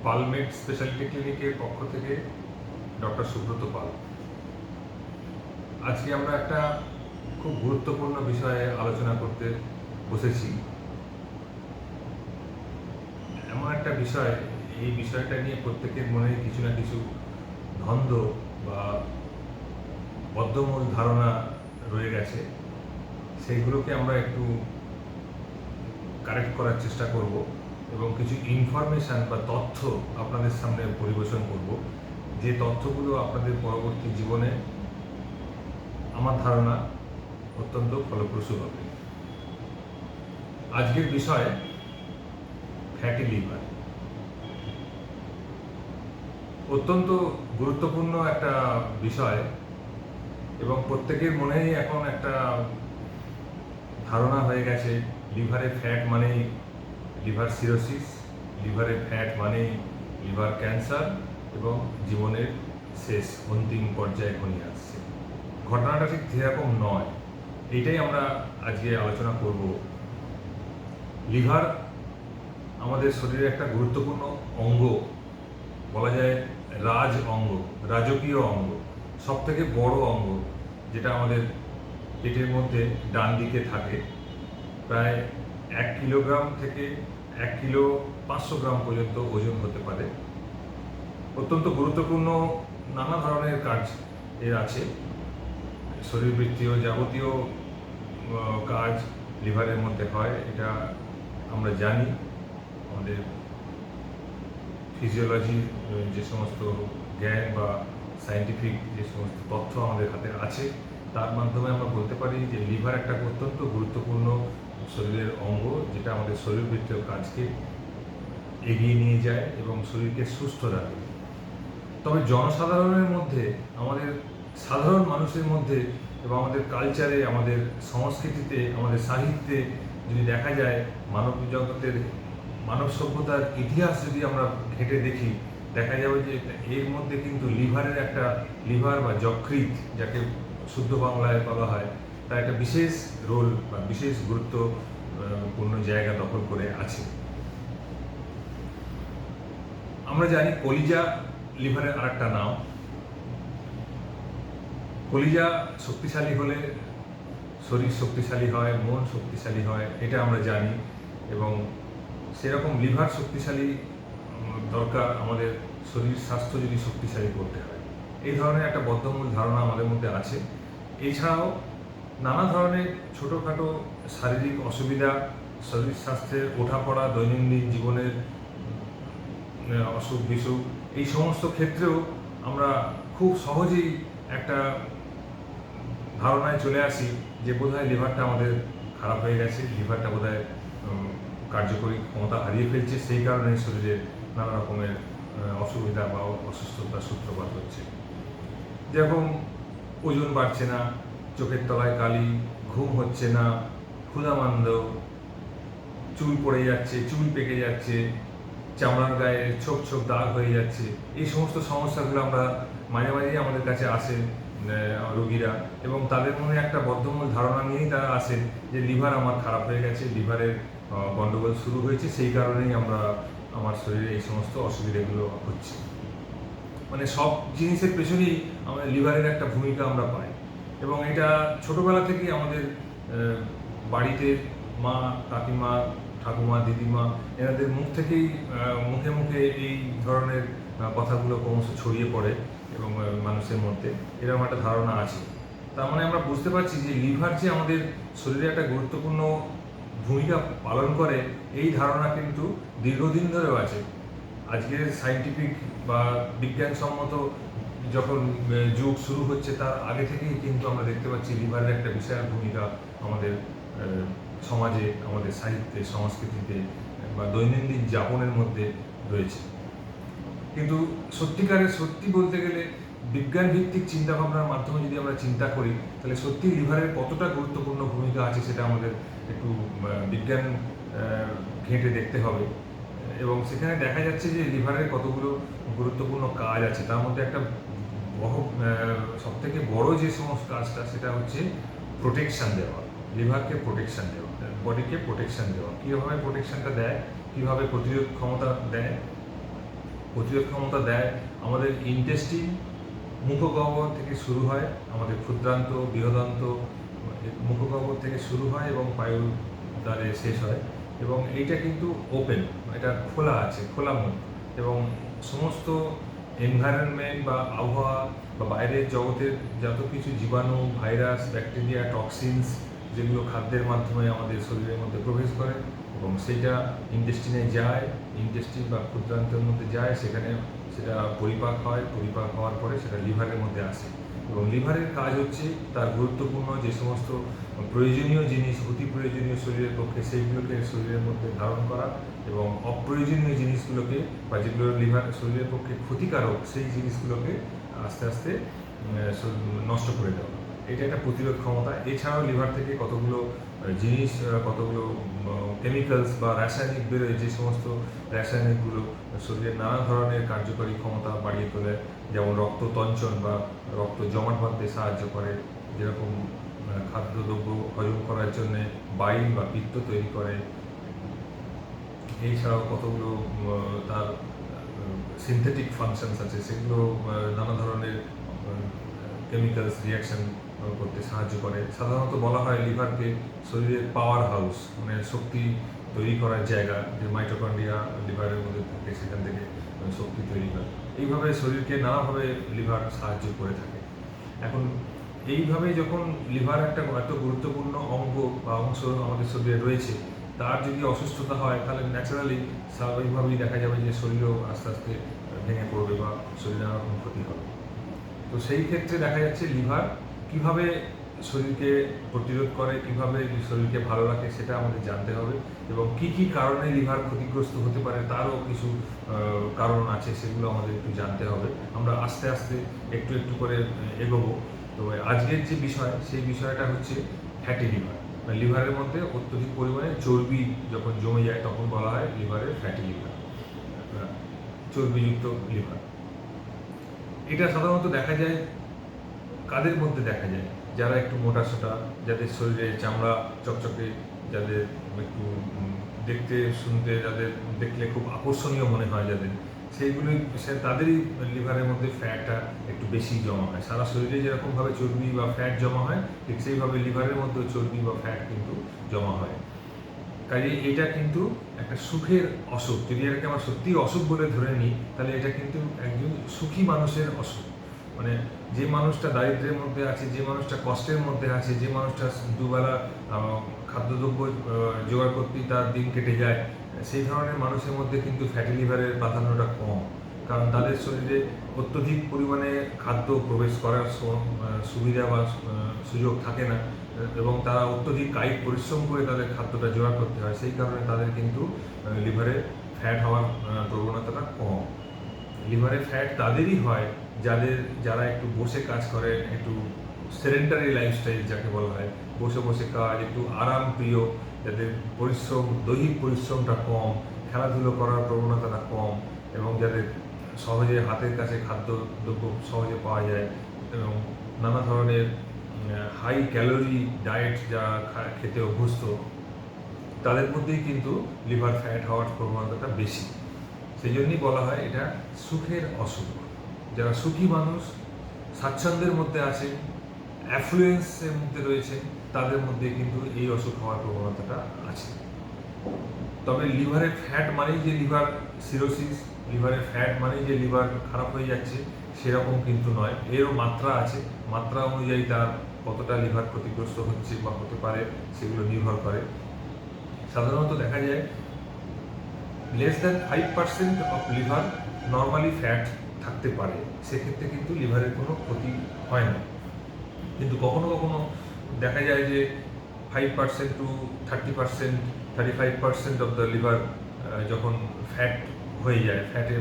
পালমেড speciality ক্লিনিকের পক্ষ থেকে ডক্টর সুব্রত পাল। আজকে আমরা একটা খুব গুরুত্বপূর্ণ বিষয়ে আলোচনা করতে বসেছি। এমন একটা বিষয়, এই বিষয়টা নিয়ে প্রত্যেকের মনে কিছু না কিছু দ্বন্দ্ব বা বদ্ধমূল ধারণা রয়ে গেছে। সেইগুলোকে আমরা একটু কারেক্ট করার চেষ্টা করব এবং কিছু ইনফরমেশান বা তথ্য আপনাদের সামনে পরিবেশন করব, যে তথ্যগুলো আপনাদের পরবর্তী জীবনে আমার ধারণা অত্যন্ত ফলপ্রসূ হবে। আজকের বিষয় ফ্যাটি লিভার। অত্যন্ত গুরুত্বপূর্ণ একটা বিষয় এবং প্রত্যেকের মনেই এখন একটা ধারণা হয়ে গেছে, লিভারে ফ্যাট মানেই লিভার সিরোসিস, লিভারে ফ্যাট মানেই লিভার ক্যান্সার এবং জীবনের শেষ অন্তিম পর্যায়ে ঘনিয়ে আসছে। ঘটনাটা ঠিক সেরকম নয়। এইটাই আমরা আজকে আলোচনা করব। লিভার আমাদের শরীরের একটা গুরুত্বপূর্ণ অঙ্গ, বলা যায় রাজ অঙ্গ, রাজকীয় অঙ্গ, সব থেকে বড় অঙ্গ, যেটা আমাদের পেটের মধ্যে ডান দিকে থাকে। প্রায় 1 কিলোগ্রাম থেকে 1 কিলো 500 গ্রাম পর্যন্ত ওজন হতে পারে। অত্যন্ত গুরুত্বপূর্ণ নানা ধরনের কাজ এর আছে। শরীরবৃত্তীয় যাবতীয় কাজ লিভারের মধ্যে হয়, এটা আমরা জানি। আমাদের ফিজিওলজি যে সমস্ত জ্ঞান বা সায়েন্টিফিক যে সমস্ত তথ্য আমাদের হাতে আছে, তার মাধ্যমে আমরা বলতে পারি যে লিভার একটা অত্যন্ত গুরুত্বপূর্ণ শরীরের অঙ্গ, যেটা আমাদের শরীরবৃত্তীয় কাজকে এগিয়ে নিয়ে যায় এবং শরীরকে সুস্থ রাখে। তবে জনসাধারণের মধ্যে, আমাদের সাধারণ মানুষের মধ্যে এবং আমাদের কালচারে, আমাদের সংস্কৃতিতে, আমাদের সাহিত্যে যদি দেখা যায়, মানব জগতের মানব সভ্যতার ইতিহাস যদি আমরা ঘেঁটে দেখি, দেখা যাবে যে এর মধ্যে কিন্তু লিভারের একটা, লিভার বা যকৃৎ যাকে শুদ্ধ বাংলায় বলা হয়, তার একটা বিশেষ রোল বা বিশেষ গুরুত্বপূর্ণ জায়গা দখল করে আছে। আমরা জানি কলিজা লিভারের আরেকটা নাম। কলিজা শক্তিশালী হলে শরীর শক্তিশালী হয়, মন শক্তিশালী হয়, এটা আমরা জানি। এবং সেরকম লিভার শক্তিশালী দরকার আমাদের শরীর স্বাস্থ্য যদি শক্তিশালী করতে হয়। এই ধরনের একটা বদ্ধমূল ধারণা আমাদের মধ্যে আছে। এছাড়াও নানা ধরনের ছোটোখাটো শারীরিক অসুবিধা, শরীর স্বাস্থ্যের ওঠাপড়া, দৈনন্দিন জীবনের অসুখ বিসুখ, এই সমস্ত ক্ষেত্রেও আমরা খুব সহজেই একটা ধারণায় চলে আসি যে বোধহয় লিভারটা আমাদের খারাপ হয়ে গেছে, লিভারটা বোধহয় কার্যকরী ক্ষমতা হারিয়ে ফেলছে, সেই কারণে শরীরে নানা রকমের অসুবিধা বা অসুস্থতার সূত্রপাত হচ্ছে। যেরকম ওজন বাড়ছে না, চোখের তলায় কালি, ঘুম হচ্ছে না, ক্ষুধামান্দ, চুল পড়ে যাচ্ছে, চুল পেকে যাচ্ছে, চামড়ার গায়ে ছোপ ছোপ দাগ হয়ে যাচ্ছে। এই সমস্ত সমস্যাগুলো আমরা মাঝে মাঝেই আমাদের কাছে আসে রোগীরা, এবং তাদের মনে একটা বদ্ধমূল ধারণা নিয়েই তারা আসেন যে লিভার আমার খারাপ হয়ে গেছে, লিভারের গন্ডগোল শুরু হয়েছে, সেই কারণেই আমার শরীরে এই সমস্ত অসুবিধাগুলো হচ্ছে। মানে সব জিনিসের পেছনেই আমাদের লিভারের একটা ভূমিকা আমরা পাই। এবং এটা ছোটোবেলা থেকেই আমাদের বাড়িতে মা, কাকিমা, ঠাকুমা, দিদিমা, এনাদের মুখ থেকেই মুখে মুখে এই ধরনের কথাগুলো ক্রমশ ছড়িয়ে পড়ে এবং মানুষের মধ্যে এরকম একটা ধারণা আছে। তার মানে আমরা বুঝতে পারছি যে লিভার যে আমাদের শরীরে একটা গুরুত্বপূর্ণ ভূমিকা পালন করে, এই ধারণা কিন্তু দীর্ঘদিন ধরেও আছে। আজকের সায়েন্টিফিক বা বিজ্ঞানসম্মত যখন যুগ শুরু হচ্ছে, তার আগে থেকেই কিন্তু আমরা দেখতে পাচ্ছি লিভারের একটা বিশাল ভূমিকা আমাদের সমাজে, আমাদের সাহিত্যে, সংস্কৃতিতে বা দৈনন্দিন যাপনের মধ্যে রয়েছে। কিন্তু সত্যি বলতে গেলে বিজ্ঞান ভিত্তিক চিন্তাভাবনার মাধ্যমে যদি আমরা চিন্তা করি, তাহলে সত্যি লিভারের কতটা গুরুত্বপূর্ণ ভূমিকা আছে সেটা আমাদের একটু বিজ্ঞান ঘেঁটে দেখতে হবে। এবং সেখানে দেখা যাচ্ছে যে লিভারের কতগুলো গুরুত্বপূর্ণ কাজ আছে। তার মধ্যে একটা সবথেকে বড় যে সমস্ত কাজটা, সেটা হচ্ছে প্রোটেকশান দেওয়া, লিভারকে প্রোটেকশান দেওয়া, বডিকে প্রোটেকশান দেওয়া। কীভাবে প্রোটেকশানটা দেয়, কীভাবে প্রতিরোধ ক্ষমতা দেয়, প্রতিরোধ ক্ষমতা দেয় আমাদের ইন্টেস্টিন, মুখগহ্বর থেকে শুরু হয়, আমাদের ক্ষুদ্রান্ত বৃহদান্ত মুখগহ্বর থেকে শুরু হয় এবং পায়ু দ্বারে শেষ হয়। এবং এইটা কিন্তু ওপেন, এটা খোলা আছে, খোলা মুখ, এবং সমস্ত এনভায়রনমেন্ট বা আবহাওয়া বা বাইরের জগতের যত কিছু জীবাণু, ভাইরাস, ব্যাকটেরিয়া, টক্সিনস যেগুলো খাদ্যের মাধ্যমে আমাদের শরীরের মধ্যে প্রবেশ করে এবং সেইটা ইন্টেস্টিনে যায়, ইন্টেস্টিন বা ক্ষুদ্রান্তের মধ্যে যায়, সেখানে সেটা পরিপাক হয়, পরিপাক হওয়ার পরে সেটা লিভারের মধ্যে আসে। এবং লিভারের কাজ হচ্ছে তার গুরুত্বপূর্ণ যে সমস্ত প্রয়োজনীয় জিনিস, অতি প্রয়োজনীয় শরীরের পক্ষে, সেইগুলোকে শরীরের মধ্যে ধারণ করা এবং অপ্রয়োজনীয় জিনিসগুলোকে বা যেগুলো লিভার শরীরের পক্ষে ক্ষতিকারক সেই জিনিসগুলোকে আস্তে আস্তে নষ্ট করে দেওয়া। এটা একটা প্রতিরোধ ক্ষমতা। এছাড়াও লিভার থেকে কতগুলো জিনিস, কতগুলো কেমিক্যালস বা রাসায়নিক বেরোয়, যে সমস্ত রাসায়নিকগুলো শরীরের নানা ধরনের কার্যকরী ক্ষমতা বাড়িয়ে তোলে, যেমন রক্ত তঞ্চন বা রক্ত জমাট বাঁধতে সাহায্য করে, যেরকম খাদ্যদ্রব্য হজম করার জন্য বাইল বা পিত্ত তৈরি করে। এছাড়াও কতগুলো তার সিনথেটিক ফাংশনস আছে, সেগুলো নানা ধরনের কেমিক্যালস রিয়াকশন করতে সাহায্য করে। সাধারণত বলা হয় লিভারকে শরীরের পাওয়ার হাউস, মানে শক্তি তৈরি করার জায়গা, যে মাইটোকন্ড্রিয়া লিভারের মধ্যে থাকে, সেখান থেকে শক্তি তৈরি হয়। এইভাবে শরীরকে নানাভাবে লিভার সাহায্য করে থাকে। এখন এইভাবে যখন লিভার একটা এত গুরুত্বপূর্ণ অঙ্গ বা অংশ আমাদের শরীরে রয়েছে, তার যদি অসুস্থতা হয় তাহলে ন্যাচারালি স্বাভাবিকভাবেই দেখা যাবে যে শরীরও আস্তে আস্তে ভেঙে পড়বে বা শরীরে নানা রকম ক্ষতি হবে। তো সেই ক্ষেত্রে দেখা যাচ্ছে লিভার কিভাবে শরীরকে প্রতিরোধ করে, কিভাবে শরীরকে ভালো রাখে, সেটা আমাদের জানতে হবে। এবং কি কি কারণে লিভার ক্ষতিগ্রস্ত হতে পারে তারও কিছু কারণ আছে, সেগুলো আমাদের একটু জানতে হবে। আমরা আস্তে আস্তে একটু একটু করে এগোবো। তো আজকের যে বিষয়, সেই বিষয়টা হচ্ছে ফ্যাটি লিভার। লিভারের মধ্যে অত্যধিক পরিমাণে চর্বি যখন জমে যায় তখন বলা হয় লিভারের ফ্যাটি লিভার, চর্বিযুক্ত লিভার। এটা সাধারণত দেখা যায় কাদের মধ্যে দেখা যায়? যারা একটু মোটাসোটা, যাদের শরীরে চামড়া চকচকে, যাদের একটু দেখতে শুনতে, যাদের দেখলে খুব আকর্ষণীয় মনে হয় যাদের, সেইগুলোই তাদেরই লিভারের মধ্যে ফ্যাটটা একটু বেশি জমা হয়। সারা শরীরে যেরকমভাবে চর্বি বা ফ্যাট জমা হয়, ঠিক সেইভাবে লিভারের মধ্যেও চর্বি বা ফ্যাট কিন্তু জমা হয়। কাজে এটা কিন্তু একটা সুখের অসুখ। যদি এটাকে আমরা সত্যিই অসুখ বলে ধরে নিই, তাহলে এটা কিন্তু একজন সুখী মানুষের অসুখ। মানে যে মানুষটা দারিদ্র্যের মধ্যে আছে, যে মানুষটা কষ্টের মধ্যে আছে, যে মানুষটা দুবেলা খাদ্যদ্রব্য জোগাড় করতেই তার দিন কেটে যায়, সেই ধরনের মানুষের মধ্যে কিন্তু ফ্যাটি লিভারের প্রাধান্যটা কম। কারণ তাদের শরীরে অত্যধিক পরিমাণে খাদ্য প্রবেশ করার সুবিধা বা সুযোগ থাকে না, এবং তারা অত্যধিক কায়িক পরিশ্রম করে তাদের খাদ্যটা জোগাড় করতে হয়। সেই কারণে তাদের কিন্তু লিভারে ফ্যাট হওয়ার প্রবণতাটা কম। লিভারে ফ্যাট তাদেরই হয় যারা একটু বসে কাজ করে, একটু সেডেন্টারি লাইফস্টাইল যাকে বলা হয়, বসে বসে কাজ, একটু আরাম প্রিয়, যাদের দৈহিক পরিশ্রমটা কম, খেলাধুলো করার প্রবণতাটা কম, এবং যাদের সহজে হাতের কাছে খাদ্যদ্রব্য সহজে পাওয়া যায়, এবং নানা ধরনের হাই ক্যালোরি ডায়েট যারা খেতে অভ্যস্ত, তাদের মধ্যেই কিন্তু লিভার ফ্যাট হওয়ার প্রবণতাটা বেশি। সেই জন্যই বলা হয় এটা সুখের অসুখ। যারা সুখী মানুষ, স্বাচ্ছন্দ্যের মধ্যে আছে, অ্যাফ্লুয়েন্সের মধ্যে রয়েছে, তাদের মধ্যে কিন্তু এই অসুখ হওয়ার প্রবণতাটা আছে। তবে লিভারের ফ্যাট মানেই যে লিভার সিরোসিস, লিভারের ফ্যাট মানেই যে লিভার খারাপ হয়ে যাচ্ছে, সেরকম কিন্তু নয়। এরও মাত্রা আছে। মাত্রা অনুযায়ী তার কতটা লিভার ক্ষতিগ্রস্ত হচ্ছে বা হতে পারে সেগুলো নির্ভর করে। সাধারণত দেখা যায় less than 5% of liver normally fat থাকতে পারে, সেক্ষেত্রে কিন্তু লিভারের কোনো ক্ষতি হয় না। কিন্তু কখনো কখনো দেখা যায় যে 5% টু 30%, 35% অফ দ্য লিভার যখন ফ্যাট হয়ে যায়, ফ্যাটে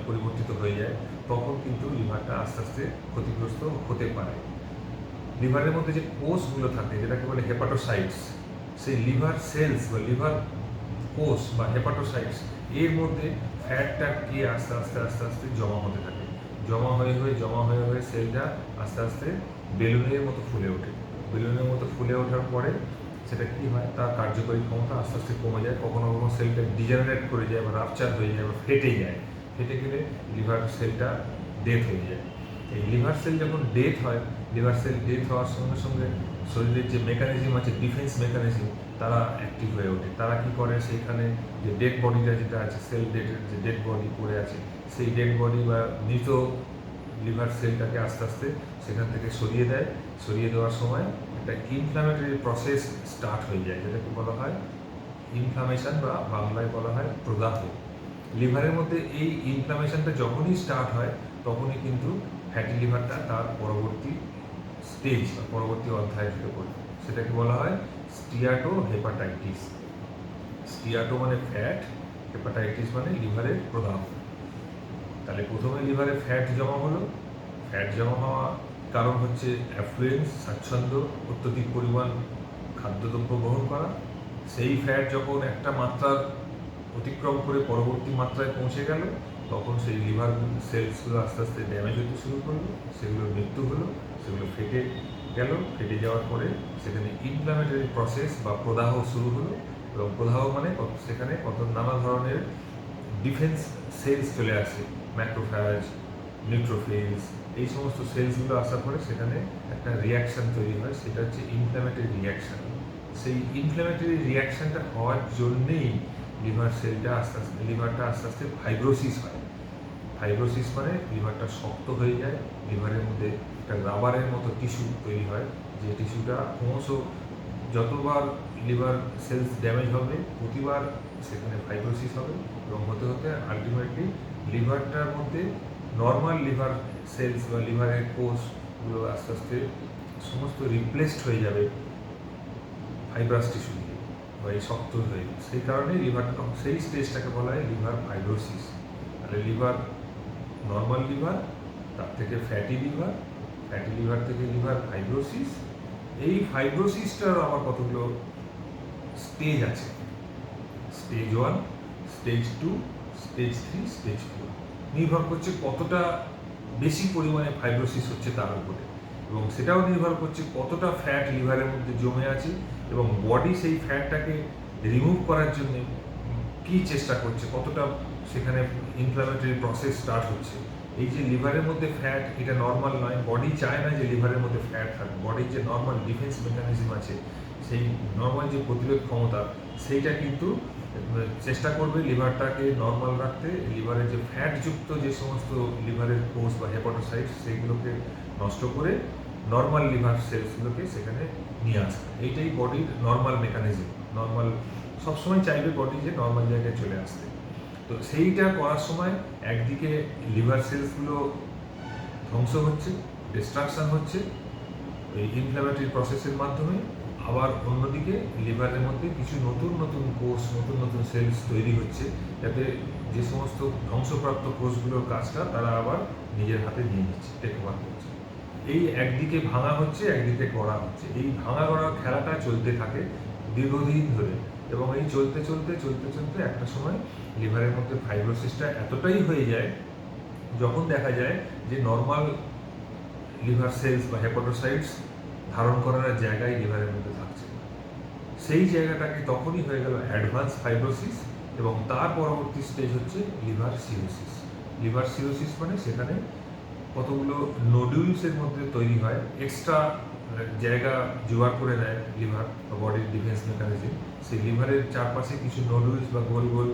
পরিবর্তিত হয়ে যায়, তখন কিন্তু লিভারটা আস্তে আস্তে ক্ষতিগ্রস্ত হতে পারে। লিভারের মধ্যে যে কোষগুলো থাকে, যেটাকে বলে হেপাটোসাইটস, সেই লিভার সেলস বা লিভার কোষ বা হেপাটোসাইটস, এর মধ্যে ফ্যাটটা গিয়ে আস্তে আস্তে আস্তে আস্তে জমা হতে থাকে। জমা হয়ে সেলটা আস্তে আস্তে বেলুনের মতো ফুলে ওঠে। বেলুনের মতো ফুলে ওঠার পরে সেটা কী হয়, তার কার্যকরী ক্ষমতা আস্তে আস্তে কমে যায়। কখনো কখনো সেলটা ডিজেনারেট করে যায় বা রাপচার হয়ে যায় বা ফেটে যায়। ফেটে গেলে লিভার সেলটা ডেথ হয়ে যায়। এই লিভার সেল যখন ডেথ হয়, লিভার সেল ডেথ হওয়ার সঙ্গে সঙ্গে শরীরের যে মেকানিজম আছে, ডিফেন্স মেকানিজম, তারা অ্যাক্টিভ হয়ে ওঠে। তারা কি করে, সেইখানে যে ডেড বডিটা যেটা আছে, সেল ডেডের যে ডেড বডি পড়ে আছে, সেই ডেড বডি বা মৃত লিভার সেলটাকে আস্তে আস্তে সেখান থেকে সরিয়ে দেয়। সরিয়ে দেওয়ার সময় একটা ইনফ্ল্যামেটরি প্রসেস স্টার্ট হয়ে যায়, যেটাকে বলা হয় ইনফ্লামেশন, বা বাংলায় বলা হয় প্রদাহ। লিভারের মধ্যে এই ইনফ্লামেশনটা যখনই স্টার্ট হয়, তখনই কিন্তু ফ্যাটি লিভারটা তার পরবর্তী স্টেজ বা পরবর্তী অধ্যায় ঢুকে পড়ে। সেটাকে বলা হয় স্টিয়াটো হেপাটাইটিস। স্টিয়াটো মানে ফ্যাট, হেপাটাইটিস মানে লিভারের প্রদাহ। তাহলে প্রথমে লিভারে ফ্যাট জমা হলো। ফ্যাট জমা হওয়া কারণ হচ্ছে অ্যাফ্লুয়েন্স, স্বাচ্ছন্দ্য, অত্যধিক পরিমাণ খাদ্যদ্রব্য গ্রহণ করা। সেই ফ্যাট যখন একটা মাত্রার অতিক্রম করে পরবর্তী মাত্রায় পৌঁছে গেল, তখন সেই লিভার সেলসগুলো আস্তে আস্তে ড্যামেজ হতে শুরু করলো, সেগুলোর মৃত্যু হলো, সেগুলো ফেটে গেল। ফেটে যাওয়ার পরে সেখানে ইনফ্ল্যামেটরি প্রসেস বা প্রদাহ শুরু হলো, এবং প্রদাহ মানে সেখানে কত নানা ধরনের ডিফেন্স সেলস চলে আসে, ম্যাক্রোফ্যাজ, নিউট্রোফিলস, এই সমস্ত সেলসগুলো আসার পরে সেখানে একটা রিয়াকশান তৈরি হয়, সেটা হচ্ছে ইনফ্ল্যামেটরি রিয়াকশান। সেই ইনফ্ল্যামেটরি রিয়াকশানটা হওয়ার জন্যেই লিভারটা আস্তে আস্তে ফাইব্রোসিস হয়। ফাইব্রোসিস মানে লিভারটা শক্ত হয়ে যায়, লিভারের মধ্যে একটা রাবারের মতো টিস্যু তৈরি হয়, যে টিস্যুটা ক্রমশ যতবার লিভার সেলস ড্যামেজ হবে, প্রতিবার সেখানে ফাইব্রোসিস হবে, এবং হতে হতে আলটিমেটলি লিভারটার মধ্যে নর্মাল লিভার সেলস বা লিভারের কোষগুলো আস্তে আস্তে সমস্ত রিপ্লেসড হয়ে যাবে ফাইব্রাস টিস্যু দিয়ে, বা এই শক্ত হয়ে। সেই কারণেই লিভারটা, সেই স্টেজটাকে বলা হয় লিভার ফাইব্রোসিস। তাহলে লিভার, নর্মাল লিভার, তার থেকে ফ্যাটি লিভার, ফ্যাটি লিভার থেকে লিভার ফাইব্রোসিস। এই ফাইব্রোসিসটার আবার কতগুলো স্টেজ আছে, স্টেজ 1, স্টেজ 2, স্টেজ 3, স্টেজ 4। নির্ভর করছে কতটা বেশি পরিমাণে ফাইব্রোসিস হচ্ছে তার উপরে, এবং সেটাও নির্ভর করছে কতটা ফ্যাট লিভারের মধ্যে জমে আছে, এবং বডি সেই ফ্যাটটাকে রিমুভ করার জন্য কী চেষ্টা করছে, কতটা সেখানে ইনফ্ল্যামেটরি প্রসেস স্টার্ট হচ্ছে। এই যে লিভারের মধ্যে ফ্যাট, এটা নর্মাল নয়, বডি চায় না যে লিভারের মধ্যে ফ্যাট থাকবে। বডির যে নর্মাল ডিফেন্স মেকানিজম আছে, সেই নর্মাল যে প্রতিরোধ ক্ষমতা, সেইটা কিন্তু চেষ্টা করবে লিভারটাকে নর্মাল রাখতে। লিভারের যে ফ্যাটযুক্ত যে সমস্ত লিভারের কোষ বা হেপাটোসাইটস, সেইগুলোকে নষ্ট করে নর্মাল লিভার সেলসগুলোকে সেখানে নিয়ে আসা। এইটাই বডির নর্মাল মেকানিজম। নর্মাল সবসময় চাইবে বডি যে নর্মাল জায়গায় চলে আসতে। তো সেইটা করার সময় একদিকে লিভার সেলসগুলো ধ্বংস হচ্ছে, ডিস্ট্রাকশন হচ্ছে এই ইনফ্ল্যামেটরি প্রসেসের মাধ্যমে, আবার অন্যদিকে লিভারের মধ্যে কিছু নতুন নতুন কোষ, নতুন নতুন সেলস তৈরি হচ্ছে, যাতে যে সমস্ত ধ্বংসপ্রাপ্ত কোষগুলোর কাজটা তারা আবার নিজের হাতে নিয়ে নিচ্ছে, টেক ওভার করছে। এই একদিকে ভাঙা হচ্ছে, একদিকে গড়া হচ্ছে। এই ভাঙা গড়ার খেলাটা চলতে থাকে দীর্ঘদিন ধরে, এবং এই চলতে চলতে চলতে চলতে একটা সময় লিভারের মধ্যে ফাইব্রোসিসটা এতটাই হয়ে যায়, যখন দেখা যায় যে নর্মাল লিভার সেলস বা হেপাটোসাইটস ধারণ করার জায়গায় লিভারের মধ্যে থাকছে, সেই জায়গাটাকে তখনই হয়ে গেল অ্যাডভান্স ফাইব্রোসিস, এবং তার পরবর্তী স্টেজ হচ্ছে লিভার সিরোসিস। লিভার সিরোসিস মানে সেখানে কতগুলো নোডুলসের মধ্যে তৈরি হয়, এক্সট্রা জায়গা জোগাড় করে নেয় লিভার বা বডির ডিফেন্স মেকানিজম। সেই লিভারের চারপাশে কিছু নোডুলস বা গোল গোল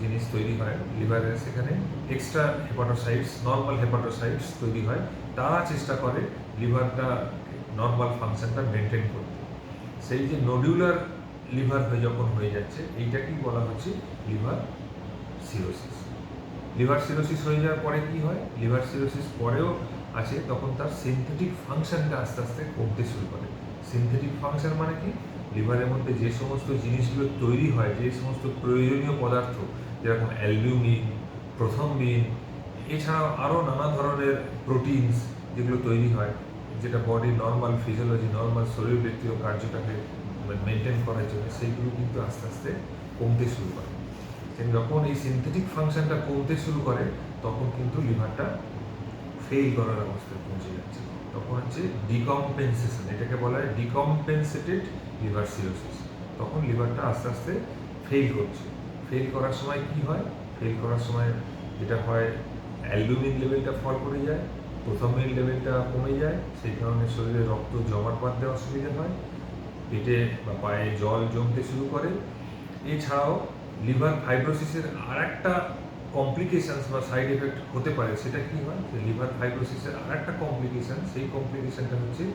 জিনিস তৈরি হয় লিভারের, সেখানে এক্সট্রা হেপাটোসাইটস, নর্মাল হেপাটোসাইটস তৈরি হয়। তারা চেষ্টা করে লিভারটা নর্মাল ফাংশনটা মেনটেন করতে। সেই যে নোডুলার লিভার যখন হয়ে যাচ্ছে, এইটাকেই বলা হচ্ছে লিভার সিরোসিস। লিভার সিরোসিস হয়ে যাওয়ার পরে কি হয়, লিভার সিরোসিস পরেও আছে, তখন তার সিনথেটিক ফাংশনটা আস্তে আস্তে কমতে শুরু করে। সিনথেটিক ফাংশন মানে কি, লিভারের মধ্যে যে সমস্ত জিনিসগুলো তৈরি হয়, যে সমস্ত প্রয়োজনীয় পদার্থ, যেরকম অ্যালবিউমিন, প্রথমবিন, এছাড়াও আরও নানা ধরনের প্রোটিনস যেগুলো তৈরি হয়, যেটা বডির নর্মাল ফিজিওলজি, নর্মাল শরীরবৃত্তীয় কার্যটাকে মেনটেন করার জন্য, সেইগুলো কিন্তু আস্তে আস্তে কমতে শুরু করে। যখন এই সিনথেটিক ফাংশনটা কমতে শুরু করে, তখন কিন্তু লিভারটা ফেল করার অবস্থায় পৌঁছে যাচ্ছে। তখন হচ্ছে ডিকম্পেনসেশন, এটাকে বলা হয় ডিকম্পেনসেটেড লিভার সিরোসিস। তখন লিভারটা আস্তে আস্তে ফেল করছে। ফেল করার সময় কি হয়, ফেল করার সময় যেটা হয়, অ্যালবুমিন লেভেলটা ফল করে যায়, প্রথমের লেভেলটা কমে যায়, সেই কারণে শরীরে রক্ত জমাট বাঁধতে অসুবিধা হয়, পেটে বা পায়ে জল জমতে শুরু করে। এছাড়াও লিভার ফাইব্রোসিসের আর একটা কমপ্লিকেশানস বা সাইড এফেক্ট হতে পারে। সেটা কী হয়, যে লিভার ফাইব্রোসিসের আর একটা কমপ্লিকেশান, সেই কমপ্লিকেশানটা হচ্ছে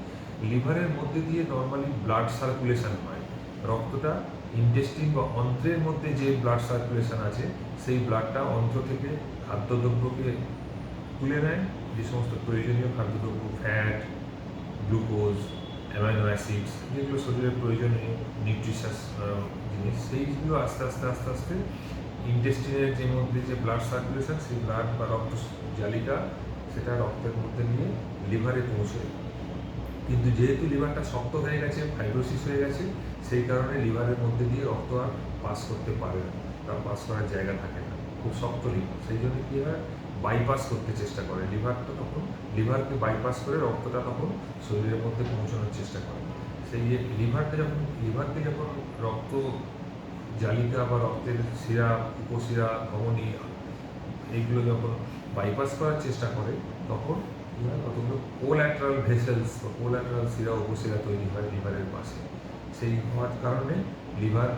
লিভারের মধ্যে দিয়ে নর্মালি ব্লাড সার্কুলেশন হয়। রক্তটা ইন্টেস্টিন বা অন্ত্রের মধ্যে যে ব্লাড সার্কুলেশন আছে, সেই ব্লাডটা অন্ত্র থেকে খাদ্যদ্রব্যকে তুলে নেয়, যে সমস্ত প্রয়োজনীয় খাদ্যদ্রব্য, ফ্যাট, গ্লুকোজ, অ্যামাইনো অ্যাসিডস, যেগুলো শরীরের প্রয়োজনীয় নিউট্রিশাস জিনিস, সেইগুলো আস্তে আস্তে আস্তে আস্তে ইন্টেস্টিনের যে মধ্যে যে ব্লাড সার্কুলেশন, সেই ব্লাড বা রক্ত জালিকা সেটা রক্তের মধ্যে নিয়ে লিভারে পৌঁছে। কিন্তু যেহেতু লিভারটা শক্ত হয়ে গেছে, ফাইব্রোসিস হয়ে গেছে, সেই কারণে লিভারের মধ্যে দিয়ে রক্ত আর পাস করতে পারে না, তার পাস করার জায়গা থাকে না, খুব শক্ত লিভার। সেই জন্য কী হয়, বাইপাস করতে চেষ্টা করে লিভারটা, তখন লিভারকে বাইপাস করে রক্তটা তখন শরীরের মধ্যে পৌঁছানোর চেষ্টা করে। সেই লিভারকে যখন রক্ত জালিকা বা রক্তের শিরা, উপশিরা, ধমনী, এইগুলো যখন বাইপাস করার চেষ্টা করে, তখন কী হয়, কতগুলো কোল্যাটারাল ভেসেলস বা কোল্যাটারাল শিরা, উপশিরা তৈরি হয় লিভারের পাশে। সেই হওয়ার কারণে লিভার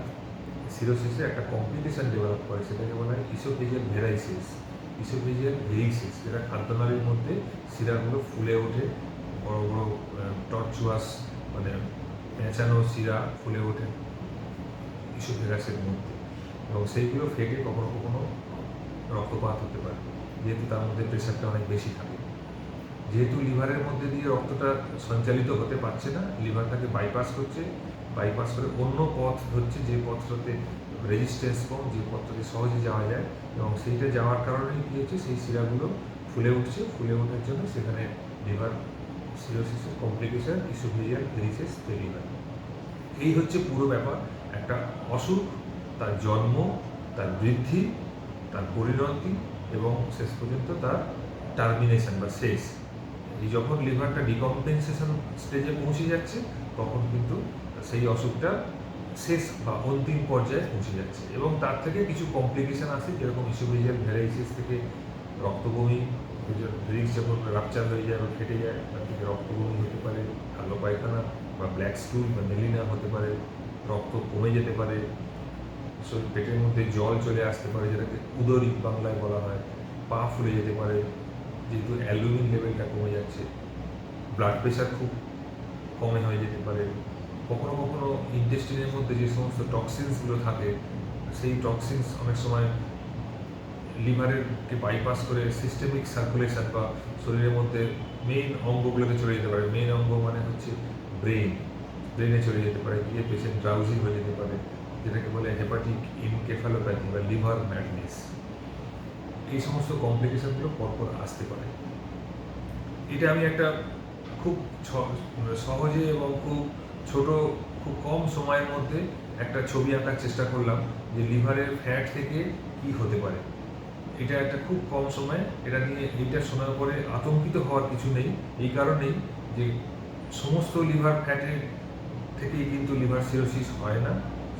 সিরোসিসে একটা কমপ্লিকেশান ডেভেলপ করে, সেটাকে বলা হয় ইসোফেজিয়াল ভেরাইসিস। ইসোফেজিয়াল ভেরিসিস, যেটা খাদ্যনালীর মধ্যে শিরাগুলো ফুলে ওঠে, বড় বড় টর্চুয়াস মানে পেঁচানো শিরা ফুলে ওঠে ইসোফেগাসের মধ্যে, এবং সেইগুলো ফেটে কখনো কখনো রক্তপাত হতে পারে, যেহেতু তার মধ্যে প্রেশারটা অনেক বেশি থাকে। যেহেতু লিভারের মধ্যে দিয়ে রক্তটা সঞ্চালিত হতে পারছে না, লিভারটাকে বাইপাস করছে, বাইপাস করে অন্য পথ ধরছে, যে পথটাতে রেজিস্ট্যান্স কম, যে পথটাতে সহজে যাওয়া যায়, এবং সেইটা যাওয়ার কারণেই কী হচ্ছে, সেই শিরাগুলো ফুলে উঠছে, ফুলে ওঠার জন্য সেখানে লিভার সিরোসিসের কমপ্লিকেশন, ইসোফেজিয়াল ভেরিসিস তৈরি হয়। এই হচ্ছে পুরো ব্যাপার। একটা অসুখ, তার জন্ম, তার বৃদ্ধি, তার পরিণতি এবং শেষ পর্যন্ত তার টার্মিনেশন বা শেষ। এই যখন লিভারটা ডিকম্পেনসেশন স্টেজে পৌঁছে যাচ্ছে, তখন কিন্তু সেই অসুখটা শেষ বা অন্তিম পর্যায়ে পৌঁছে যাচ্ছে, এবং তার থেকে কিছু কমপ্লিকেশান আসে, যেরকম ইসোফেজিয়াল ভেরাইসিস থেকে রক্তবমি, ভেরিক্স যখন রাপচার হয়ে যায় বা ফেটে যায়, তার থেকে রক্তবমি হতে পারে, কালো পায়খানা বা ব্ল্যাক স্টুল বা মেলিনা হতে পারে, রক্ত কমে যেতে পারে, পেটের মধ্যে জল চলে আসতে পারে, যেটাকে উদরিক বাংলায় বলা হয়, পা ফুলে যেতে পারে, যেহেতু অ্যালবুমিন লেভেলটা কমে যাচ্ছে, ব্লাড প্রেশার খুব কমে হয়ে যেতে পারে, কখনো কখনো ইন্টেস্টিনের মধ্যে যে সমস্ত টক্সিনসগুলো থাকে, সেই টক্সিনস অনেক সময় লিভারেরকে বাইপাস করে সিস্টেমিক সার্কুলেশন বা শরীরের মধ্যে মেইন অঙ্গগুলোকে চলে যেতে পারে। মেইন অঙ্গ মানে হচ্ছে ব্রেনে চলে যেতে পারে, গিয়ে পেশেন্ট ড্রাউজি হয়ে যেতে পারে, যেটাকে বলে হেপাটিক এনকেফালোপ্যাথি বা লিভার ম্যাডনেস। এই সমস্ত কমপ্লিকেশনগুলো পরপর আসতে পারে। এটা আমি একটা খুব সহজে এবং খুব ছোট, খুব কম সময়ের মধ্যে একটা ছবি আঁকার চেষ্টা করলাম, যে লিভারের ফ্যাট থেকে কি হতে পারে। এটা একটা খুব কম সময়, এইটা শোনার পরে আতঙ্কিত হওয়ার কিছু নেই, এই কারণেই যে সমস্ত লিভার ফ্যাটের থেকেই কিন্তু লিভার সিরোসিস হয় না,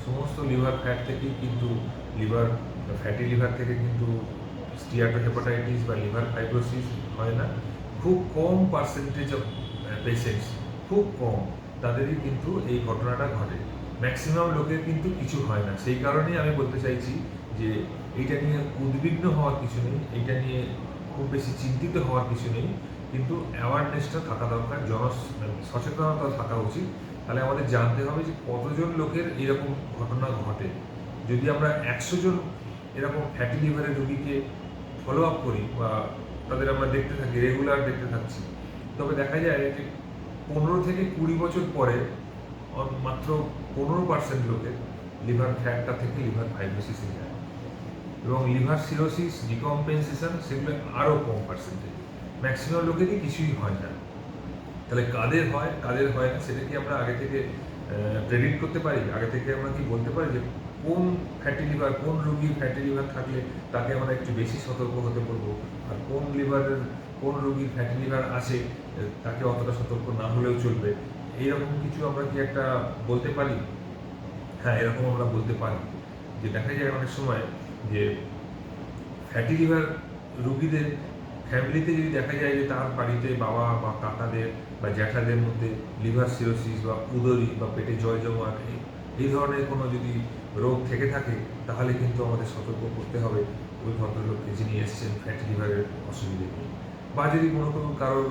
সমস্ত লিভার ফ্যাট থেকেই কিন্তু ফ্যাটি লিভার থেকে কিন্তু স্টিয়াটোহেপাটাইটিস বা লিভার ফাইব্রোসিস হয় না। খুব কম পার্সেন্টেজ অফ পেশেন্টস, খুব কম, তাদেরই কিন্তু এই ঘটনাটা ঘটে। ম্যাক্সিমাম লোকের কিন্তু কিছু হয় না। সেই কারণেই আমি বলতে চাইছি যে এইটা নিয়ে উদ্বিগ্ন হওয়ার কিছু নেই, এইটা নিয়ে খুব বেশি চিন্তিত হওয়ার কিছু নেই, কিন্তু অ্যাওয়ারনেসটা থাকা দরকার, সচেতনতা থাকা উচিত। তাহলে আমাদের জানতে হবে যে কতজন লোকের এরকম ঘটনা ঘটে। যদি আমরা 100 জন এরকম ফ্যাটি লিভারের রোগীকে ফলো আপ করি বা তাদের আমরা দেখতে থাকি, রেগুলার দেখতে থাকছি, তবে দেখা যায় যে 15 থেকে 20 বছর পরে মাত্র 15% লোকের লিভার ফ্যাটটা থেকে লিভার ফাইব্রোসিসে যায়, এবং লিভার সিরোসিস, ডিকম্পেনসেশন, সেগুলো আরও কম পার্সেন্টেজ। ম্যাক্সিমাম লোকেরই কিছুই হয় না। তাহলে কাদের হয় কাদের হয় না, সেটা কি আমরা আগে থেকে প্রেডিক্ট করতে পারি? আগে থেকে আমরা কি বলতে পারি যে কোন ফ্যাটি লিভার, কোন রোগীর ফ্যাটি লিভার থাকলে তাকে আমরা একটু বেশি সতর্ক হতে বলবো, আর কোন রোগীর ফ্যাটি লিভার আছে তাকে অতটা সতর্ক না হলেও চলবে? এইরকম কিছু আমরা কি একটা বলতে পারি? হ্যাঁ, এরকম আমরা বলতে পারি। যে দেখা যায় অনেক সময় যে ফ্যাটি লিভার রুগীদের ফ্যামিলিতে যদি দেখা যায় যে তার বাড়িতে বাবা বা কাকাদের বা জ্যাঠাদের মধ্যে লিভার সিরোসিস বা উদরি বা পেটে জল জমাট এই ধরনের কোনো যদি রোগ থেকে থাকে, তাহলে কিন্তু আমাদের সতর্ক করতে হবে ওই ভদ্রলোককে যিনি এসেছেন ফ্যাটি লিভারের অসুবিধে নিয়ে। বা যদি মনে করুন কারোর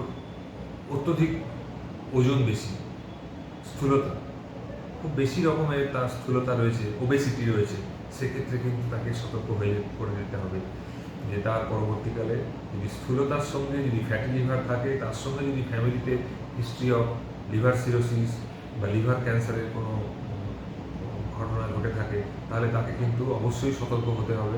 অত্যধিক ওজন বেশি, স্থূলতা, খুব বেশি রকমের তার স্থূলতা রয়েছে, ওবেসিটি রয়েছে, সেক্ষেত্রে কিন্তু তাকে সতর্ক হয়ে করে দিতে হবে যে তার পরবর্তীকালে যদি স্থূলতার সঙ্গে যদি ফ্যাটি লিভার থাকে, তার সঙ্গে যদি ফ্যামিলিতে হিস্ট্রি অফ লিভার সিরোসিস বা লিভার ক্যান্সারের কোনো ঘটনা ঘটে থাকে, তাহলে তাকে কিন্তু অবশ্যই সতর্ক হতে হবে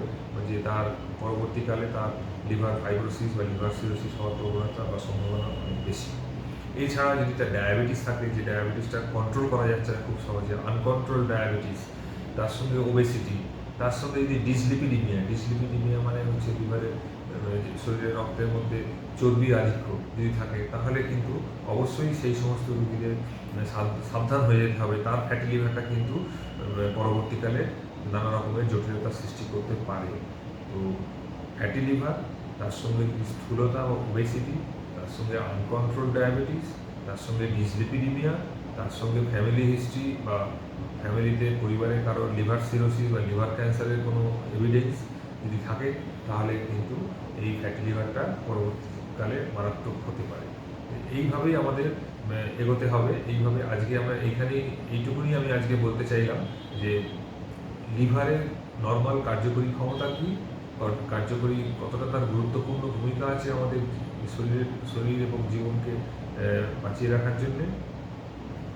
যে তার পরবর্তীকালে তার লিভার ফাইব্রোসিস বা লিভার সিরোসিস হওয়ার প্রবণতা বা সম্ভাবনা অনেক বেশি। এছাড়া যদি তার ডায়াবেটিস থাকে, যে ডায়াবেটিসটা কন্ট্রোল করা যাচ্ছে না খুব সহজে, আনকন্ট্রোল ডায়াবেটিস, তার সঙ্গে ওবেসিটি, তার সঙ্গে যদি ডিসলিপিডিমিয়া মানে হচ্ছে লিভারের শরীরের রক্তের মধ্যে চর্বির আধিক্য যদি থাকে, তাহলে কিন্তু অবশ্যই সেই সমস্ত রোগীদের সাবধান হয়ে যেতে হবে। তার ফ্যাটি লিভারটা কিন্তু পরবর্তীকালে নানা রকমের জটিলতার সৃষ্টি করতে পারে। তো ফ্যাটি লিভার, তার সঙ্গে স্থূলতা বা ওবেসিটি, তার সঙ্গে আনকন্ট্রোল ডায়াবেটিস, তার সঙ্গে ডিসলিপিডিমিয়া, তার সঙ্গে ফ্যামিলি হিস্ট্রি বা ফ্যামিলিতে পরিবারের কারোর লিভার সিরোসিস বা লিভার ক্যান্সারের কোনো এভিডেন্স যদি থাকে, তাহলে কিন্তু এই ফ্যাটি লিভারটা পরবর্তীকালে মারাত্মক হতে পারে। এইভাবেই আমাদের এগোতে হবে। এইভাবে আজকে আমরা এইটুকুনি আমি আজকে বলতে চাইলাম যে লিভারের নর্মাল কার্যকরী ক্ষমতা কী, কার্যকরী কতটা তার গুরুত্বপূর্ণ ভূমিকা আছে আমাদের শরীর এবং জীবনকে বাঁচিয়ে রাখার জন্যে,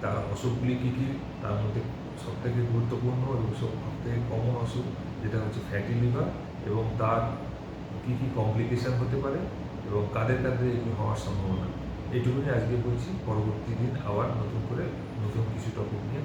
তার অসুখগুলি কী কী, তার মধ্যে সবথেকে গুরুত্বপূর্ণ এবং সবথেকে কমন অসুখ যেটা হচ্ছে ফ্যাটি লিভার, এবং তার কী কী কমপ্লিকেশান হতে পারে এবং কাদের কাদের এগুলো হওয়ার সম্ভাবনা। এইটুকুনি আজকে বলছি। পরবর্তী দিন আবার নতুন করে নতুন কিছু টপিক নিয়ে